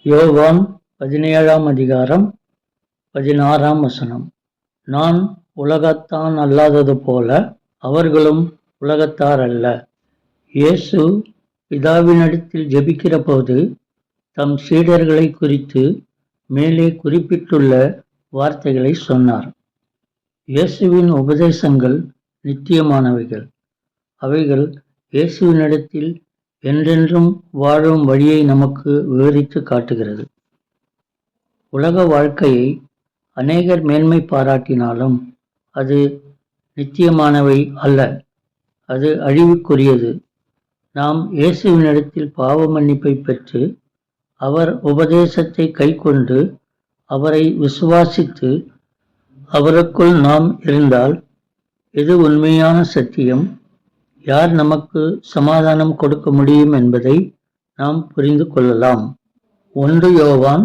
யோவான் 17:16. நான் உலகத்தான் அல்லாதது போல அவர்களும் உலகத்தார் அல்ல. இயேசு பிதாவினிடத்தில் ஜெபிக்கிற போது தம் சீடர்களை குறித்து மேலே குறிப்பிட்டுள்ள வார்த்தைகளை சொன்னார். இயேசுவின் உபதேசங்கள் நித்தியமானவைகள். அவைகள் இயேசுவினிடத்தில் என்றென்றும் வாழும் வழியை நமக்கு விவரித்து காட்டுகிறது. உலக வாழ்க்கையை அநேகர் மேன்மை பாராட்டினாலும் அது நித்தியமானவை அல்ல, அது அழிவுக்குரியது. நாம் இயேசுவினிடத்தில் பாவ மன்னிப்பை பெற்று அவர் உபதேசத்தை கைக்கொண்டு அவரை விசுவாசித்து அவருக்குள் நாம் இருந்தால் எது உண்மையான சத்தியம், யார் நமக்கு சமாதானம் கொடுக்க முடியும் என்பதை நாம் புரிந்து கொள்ளலாம். 1 யோவான்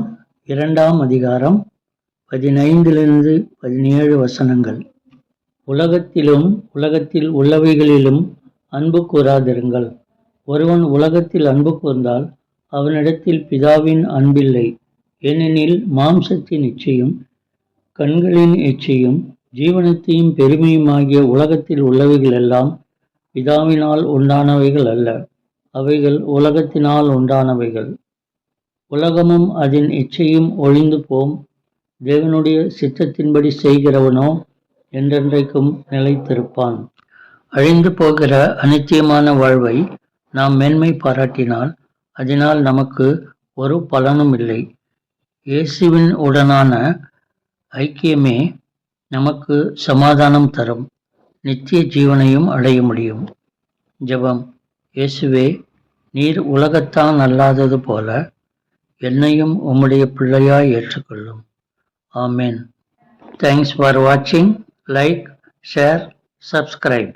2:15-17 உலகத்திலும் உலகத்தில் உள்ளவைகளிலும் அன்பு கூறாதிருங்கள். ஒருவன் உலகத்தில் அன்பு கூர்ந்தால் அவனிடத்தில் பிதாவின் அன்பில்லை. ஏனெனில் மாம்சத்தின் இச்சையும் கண்களின் இச்சையும் ஜீவனத்தையும் பெருமையுமாகிய உலகத்தில் உள்ளவைகள் எல்லாம் பிதாவினால் உண்டானவைகள் அல்ல, அவைகள் உலகத்தினால் உண்டானவைகள். உலகமும் அதன் இச்சையும் ஒழிந்து போம், தேவனுடைய சித்தத்தின்படி செய்கிறவனோ என்றென்றைக்கும் நிலைத்திருப்பான். அழிந்து போகிற அநித்தியமான வாழ்வை நாம் மேன்மை பாராட்டினால் அதனால் நமக்கு ஒரு பலனும் இல்லை. இயேசுவின் உடனான ஐக்கியமே நமக்கு சமாதானம் தரும், நித்திய ஜீவனையும் அடைய முடியும். ஜெபம். இயேசுவே, நீர் உலகத்தான் அல்லாதது போல என்னையும் உம்முடைய பிள்ளையாய் ஏற்றுக்கொள்ளும். ஆமென். தேங்க்ஸ் ஃபார் வாட்சிங். Like, share, subscribe.